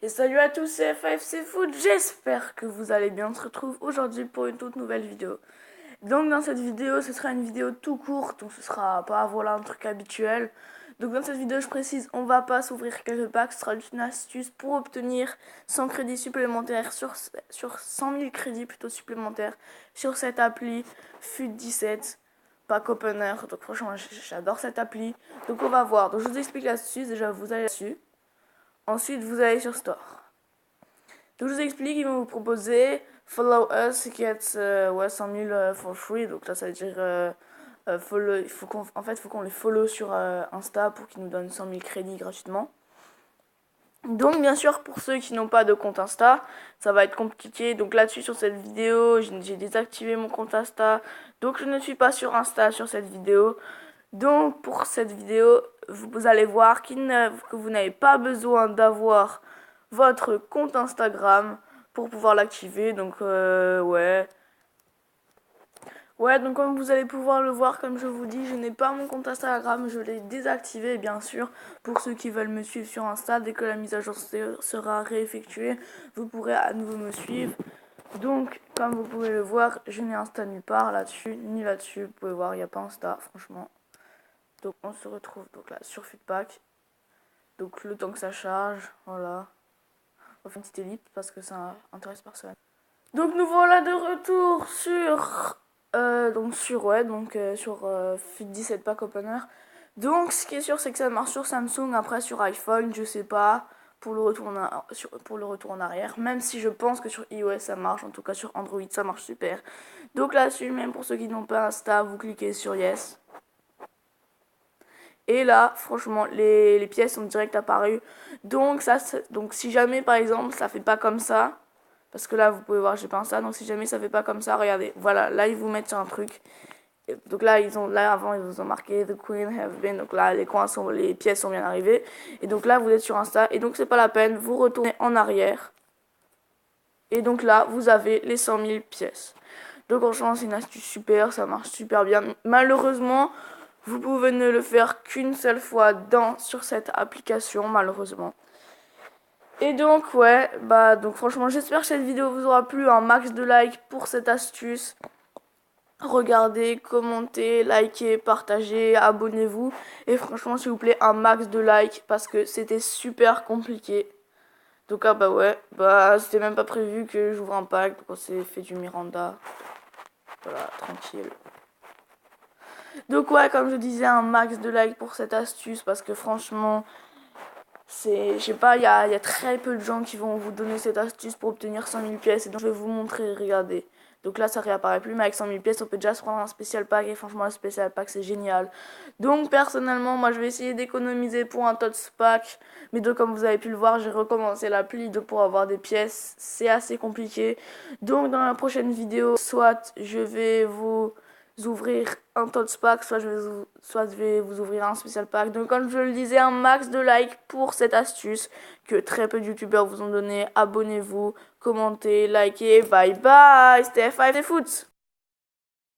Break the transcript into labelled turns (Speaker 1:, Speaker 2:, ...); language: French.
Speaker 1: Et salut à tous, c'est FAFC Foot, j'espère que vous allez bien. On se retrouve aujourd'hui pour une toute nouvelle vidéo. Donc dans cette vidéo, ce sera une vidéo tout courte, donc ce sera pas voilà un truc habituel. Donc dans cette vidéo, je précise, on va pas s'ouvrir quelques packs, ce sera juste une astuce pour obtenir 100 crédits supplémentaires sur 100 000 crédits plutôt supplémentaires sur cette appli FUT17 pack opener. Donc franchement, j'adore cette appli. Donc on va voir. Donc je vous explique l'astuce, déjà vous allez dessus. Ensuite, vous allez sur Store. Donc, je vous explique, ils vont vous proposer Follow Us, get 100 000 for free. Donc là, ça veut dire follow. Il faut qu'on les follow sur Insta pour qu'ils nous donnent 100 000 crédits gratuitement. Donc, bien sûr, pour ceux qui n'ont pas de compte Insta, ça va être compliqué. Donc là-dessus, sur cette vidéo, j'ai désactivé mon compte Insta. Donc, je ne suis pas sur Insta sur cette vidéo. Donc pour cette vidéo, vous allez voir que vous n'avez pas besoin d'avoir votre compte Instagram pour pouvoir l'activer. Donc ouais, donc comme vous allez pouvoir le voir, comme je vous dis, je n'ai pas mon compte Instagram, je l'ai désactivé bien sûr. Pour ceux qui veulent me suivre sur Insta, dès que la mise à jour sera réeffectuée, vous pourrez à nouveau me suivre. Donc, comme vous pouvez le voir, je n'ai Insta nulle part là-dessus, ni là-dessus. Vous pouvez voir, il n'y a pas Insta, franchement. Donc on se retrouve donc là sur Futpack. Donc le temps que ça charge, voilà. On fait une petite ellipse parce que ça intéresse personne. Donc nous voilà de retour sur Fut17 Pack Opener. Donc ce qui est sûr c'est que ça marche sur Samsung, après sur iPhone, je sais pas pour le retour en arrière, même si je pense que sur iOS ça marche, en tout cas sur Android ça marche super. Donc là-dessus, même pour ceux qui n'ont pas Insta, vous cliquez sur Yes. Et là, franchement, les pièces sont direct apparues. Donc, si jamais, par exemple, ça fait pas comme ça, parce que là, vous pouvez voir, j'ai pas ça. Donc, si jamais ça fait pas comme ça, regardez. Voilà, là, ils vous mettent sur un truc. Et donc là, avant, ils vous ont marqué The Queen have been. Donc là, les pièces sont bien arrivées. Et donc là, vous êtes sur Insta. Et donc, c'est pas la peine. Vous retournez en arrière. Et donc là, vous avez les 100 000 pièces. Donc, franchement, c'est une astuce super. Ça marche super bien. Malheureusement, vous pouvez ne le faire qu'une seule fois sur cette application, malheureusement. Et donc, ouais, donc franchement, j'espère que cette vidéo vous aura plu. Un max de likes pour cette astuce. Regardez, commentez, likez, partagez, abonnez-vous. Et franchement, s'il vous plaît, un max de likes parce que c'était super compliqué. Donc, c'était même pas prévu que j'ouvre un pack. Donc, on s'est fait du Miranda. Voilà, tranquille. Donc ouais, comme je disais, un max de likes pour cette astuce parce que franchement, je sais pas, il y a très peu de gens qui vont vous donner cette astuce pour obtenir 100 000 pièces. Et donc je vais vous montrer, regardez. Donc là, ça réapparaît plus, mais avec 100 000 pièces, on peut déjà se prendre un spécial pack. Et franchement, le spécial pack, c'est génial. Donc personnellement, moi, je vais essayer d'économiser pour un TOTS pack. Mais donc, comme vous avez pu le voir, j'ai recommencé l'appli. Donc pour avoir des pièces, c'est assez compliqué. Donc dans la prochaine vidéo, soit je vais vous ouvrir un TOTS pack, soit je vais vous ouvrir un spécial pack. Donc comme je le disais, un max de likes pour cette astuce que très peu de youtubeurs vous ont donné. Abonnez-vous, commentez, likez, bye bye, c'était FAFC Foot.